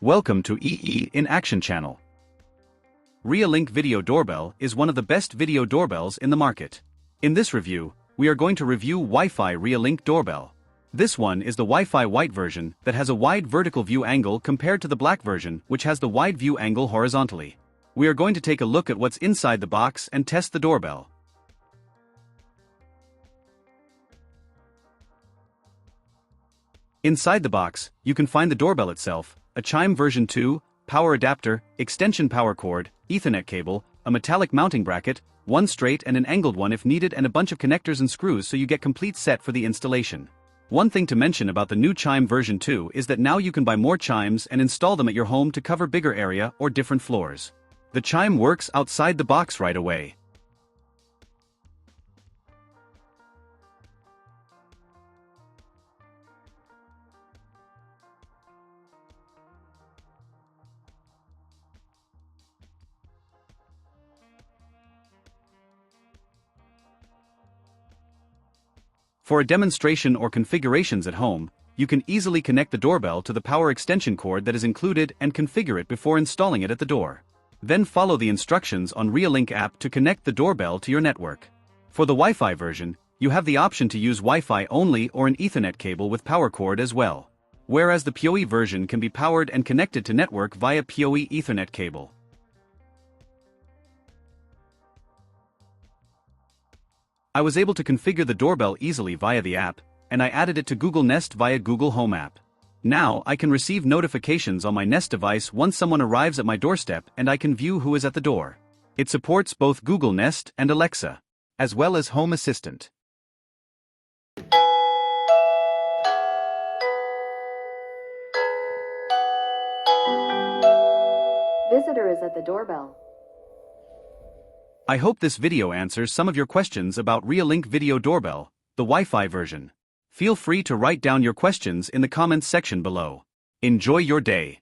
Welcome to EE in Action channel. Reolink Video Doorbell is one of the best video doorbells in the market. In this review, we are going to review Wi-Fi Reolink Doorbell. This one is the Wi-Fi white version that has a wide vertical view angle compared to the black version which has the wide view angle horizontally. We are going to take a look at what's inside the box and test the doorbell. Inside the box, you can find the doorbell itself, a Chime version 2, power adapter, extension power cord, Ethernet cable, a metallic mounting bracket, one straight and an angled one if needed, and a bunch of connectors and screws so you get complete set for the installation. One thing to mention about the new Chime version 2 is that now you can buy more chimes and install them at your home to cover bigger area or different floors. The Chime works outside the box right away. For a demonstration or configurations at home, you can easily connect the doorbell to the power extension cord that is included and configure it before installing it at the door. Then follow the instructions on Reolink app to connect the doorbell to your network. For the Wi-Fi version, you have the option to use Wi-Fi only or an Ethernet cable with power cord as well. Whereas the PoE version can be powered and connected to network via PoE Ethernet cable. I was able to configure the doorbell easily via the app, and I added it to Google Nest via Google Home app. Now I can receive notifications on my Nest device once someone arrives at my doorstep, and I can view who is at the door. It supports both Google Nest and Alexa, as well as Home Assistant. Visitor is at the doorbell. I hope this video answers some of your questions about Reolink Video Doorbell, the Wi-Fi version. Feel free to write down your questions in the comments section below. Enjoy your day.